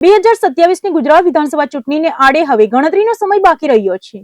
2027ની ગુજરાત વિધાનસભા ચૂંટણીને આડે હવે ગણતરીનો સમય બાકી રહ્યો છે,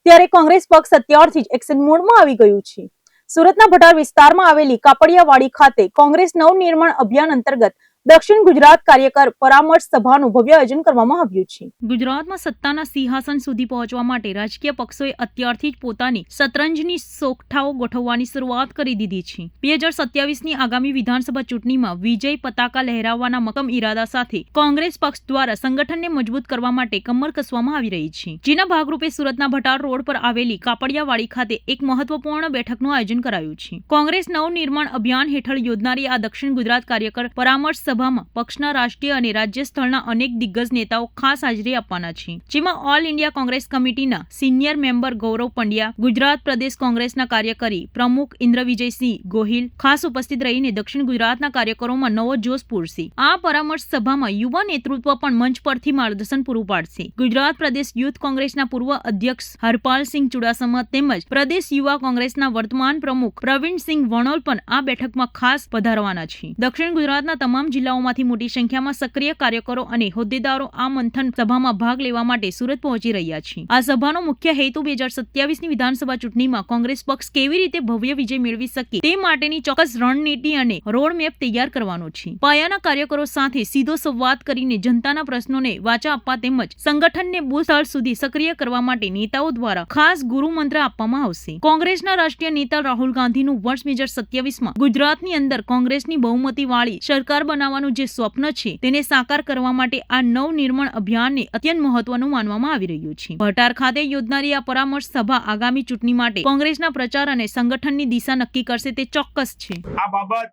ત્યારે કોંગ્રેસ પક્ષ અત્યારથી જ એક્શન મોડમાં આવી ગયું છે। સુરતના ભટાર વિસ્તારમાં આવેલી કાપડિયાવાડી ખાતે કોંગ્રેસ નવનિર્માણ અભિયાન અંતર્ગત દક્ષિણ ગુજરાત કાર્યકર પરામર્શ સભાનું ભવ્ય આયોજન કરવામાં આવ્યું છે। ગુજરાતમાં સત્તાના સિંહાસન સુધી પહોંચવા માટે રાજકીય પક્ષોએ અત્યારથી જ પોતાની શતરંજની સોગઠાઓ ગોઠવવાની શરૂઆત કરી દીધી છે। 2027ની આગામી વિધાનસભા ચૂંટણીમાં વિજય પતાકા લહેરાવવાના મક્કમ ઈરાદા સાથે કોંગ્રેસ પક્ષ દ્વારા સંગઠનને મજબૂત કરવા માટે કમર કસવામાં આવી રહી છે, જેના ભાગરૂપે સુરતના ભટાર રોડ પર આવેલી કાપડિયાવાડી ખાતે એક મહત્વપૂર્ણ બેઠકનું આયોજન કરાયું છે। કોંગ્રેસ નવનિર્માણ અભિયાન હેઠળ યોજનારી આ દક્ષિણ ગુજરાત કાર્યકર પરામર્શ સભામાં પક્ષના રાષ્ટ્રીય અને રાજ્ય સ્તરના અનેક દિગ્ગજ નેતાઓ ખાસ હાજરી આપવાના છે, જેમાં ઓલ ઇન્ડિયા કોંગ્રેસ કમિટીના સિનિયર મેમ્બર ગૌરવ પંડ્યા, ગુજરાત પ્રદેશ કોંગ્રેસના કાર્યકારી પ્રમુખ ઇન્દ્રવિજયસિંહ ગોહિલ ખાસ ઉપસ્થિત રહીને દક્ષિણ ગુજરાતના કાર્યકરોમાં નવો જોશ પૂરશે। આ પરામર્શ સભામાં યુવા નેતૃત્વ પણ મંચ પરથી માર્ગદર્શન પૂરું પાડશે। ગુજરાત પ્રદેશ યુથ કોંગ્રેસના પૂર્વ અધ્યક્ષ હરપાલસિંહ ચુડાસમા તેમજ પ્રદેશ યુવા કોંગ્રેસના વર્તમાન પ્રમુખ પ્રવીણસિંહ વણોલ પણ આ બેઠકમાં ખાસ પધારવાના છે। દક્ષિણ ગુજરાતના તમામ જિલ્લાઓમાંથી મોટી સંખ્યામાં સક્રિય કાર્યકરો અને હોદ્દેદારો આ મંથન સભામાં ભાગ લેવા માટે સુરત પહોંચી રહ્યા છે। આ સભાનો મુખ્ય હેતુ 2027ની વિધાનસભા ચૂંટણીમાં કોંગ્રેસ પક્ષ કેવી રીતે ભવ્ય વિજય મેળવી શકે તે માટેની ચોક્કસ રણનીતિ અને રોડમેપ તૈયાર કરવાનો છે। પાયાના કાર્યકરો સાથે સીધો સંવાદ કરીને જનતાના પ્રશ્નોને વાચા આપવા તેમજ સંગઠનને બૂથ સ્તર સુધી સક્રિય કરવા માટે નેતાઓ દ્વારા ખાસ ગુરુ મંત્ર આપવામાં આવશે। કોંગ્રેસના રાષ્ટ્રીય નેતા રાહુલ ગાંધીનું વર્ષ 2027માં ગુજરાતની અંદર કોંગ્રેસની બહુમતી વાળી સરકાર બનાવવાનું જે સ્વપ્ન છે તેને સાકાર કરવા માટે આ નવનિર્માણ અભિયાનને અત્યંત મહત્વનું માનવામાં આવી રહ્યું છે। ભટાર ખાતે યોજનારી આ પરામર્શ સભા આગામી ચૂંટણી માટે કોંગ્રેસના પ્રચાર અને સંગઠનની દિશા નક્કી કરશે તે ચોક્કસ છે। આ બાબત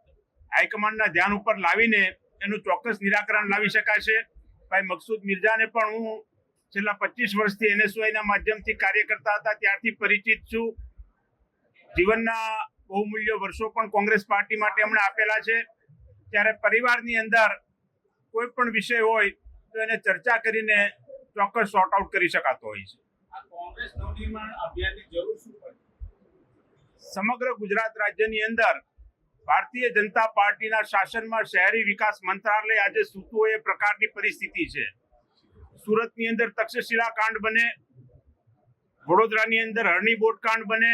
હાઈકમાન્ડના ધ્યાન ઉપર લાવીને એનું ચોક્કસ નિરાકરણ લાવી શકાશે। ભાઈ મકસૂદ મિર્જાને પણ હું છેલ્લા 25 વર્ષથી NSYના માધ્યમથી કાર્ય કરતા હતા ત્યારથી પરિચિત છું। જીવનના બહુમૂલ્ય વર્ષો પણ કોંગ્રેસ પાર્ટી માટે એમણે આપેલા છે। ત્યારે પરિવારની અંદર કોઈ પણ વિષય હોય તો એને ચર્ચા કરીને ચોક્કસ સોર્ટ આઉટ કરી શકાતો હોય છે। આ કોંગ્રેસ નવનિર્માણ અભિયાનની જરૂર શું પડી? સમગ્ર ગુજરાત રાજ્યની અંદર ભારતીય જનતા પાર્ટીના શાસનમાં શહેરી વિકાસ મંત્રાલય આજે સૂતું હોય એ પ્રકારની પરિસ્થિતિ છે। સુરતની અંદર તક્ષશિલા કાંડ બને, વડોદરાની અંદર હરણી બોટ કાંડ બને,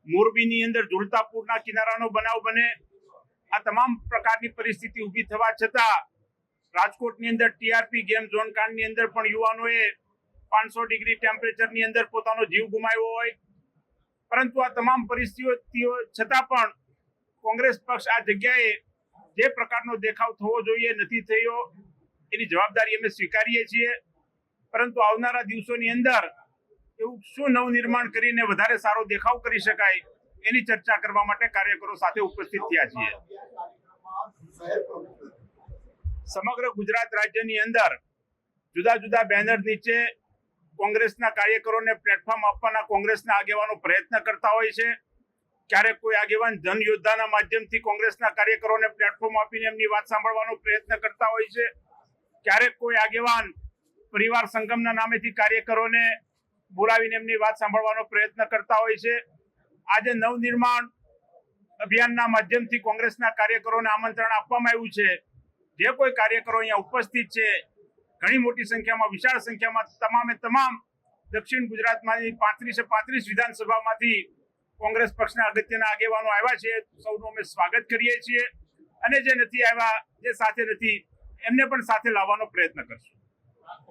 મોરબીની અંદર ઝુલતાપુરના કિનારાનો બનાવ બને, આ તમામ પ્રકારની પરિસ્થિતિ ઊભી થવા છતાં રાજકોટની અંદર TRP ગેમ ઝોન કાંડની અંદર પણ યુવાનોએ 500 ડિગ્રી ટેમ્પરેચરની અંદર પોતાનો જીવ ગુમાવ્યો હોય, પરંતુ આ તમામ પરિસ્થિતિઓ છતાં પણ કોંગ્રેસ પક્ષ આ જગ્યાએ જે પ્રકારનો દેખાવ થવો જોઈએ નથી થયો, એની જવાબદારી અમે સ્વીકારીએ છીએ। પરંતુ આવનારા દિવસોની અંદર એવું શું નવનિર્માણ કરીને વધારે સારો દેખાવ કરી શકાય એની ચર્ચા કરવા માટે કાર્યકરો સાથે ઉપસ્થિત થયા છીએ। સમગ્ર ગુજરાત રાજ્યની અંદર જુદા જુદા બેનર નીચે કોંગ્રેસના કાર્યકરોને પ્લેટફોર્મ આપવાના કોંગ્રેસના આગેવાનો પ્રયત્ન કરતા હોય છે। ક્યારેક કોઈ આગેવાન જન યોદ્ધાના માધ્યમથી કોંગ્રેસના કાર્યકરોને પ્લેટફોર્મ આપીને એમની વાત સાંભળવાનો પ્રયત્ન કરતા હોય છે। ક્યારેક કોઈ આગેવાન પરિવાર સંગમના નામેથી કાર્યકરોને બોલાવીને એમની વાત સાંભળવાનો પ્રયત્ન કરતા હોય છે। આજે નવનિર્માણ અભિયાનના માધ્યમથી કોંગ્રેસના કાર્યકરોને આમંત્રણ આપવામાં આવ્યું છે। જે કોઈ કાર્યકરો અહીંયા ઉપસ્થિત છે, ઘણી મોટી સંખ્યામાં, વિશાળ સંખ્યામાં તમામે તમામ દક્ષિણ ગુજરાતમાંથી 35 વિધાનસભામાંથી કોંગ્રેસ પક્ષના અગત્યના આગેવાનો આવ્યા છે। સૌનું અમે સ્વાગત કરીએ છીએ અને જે નથી આવ્યા, જે સાથે નથી, એમને પણ સાથે લાવવાનો પ્રયત્ન કરશું।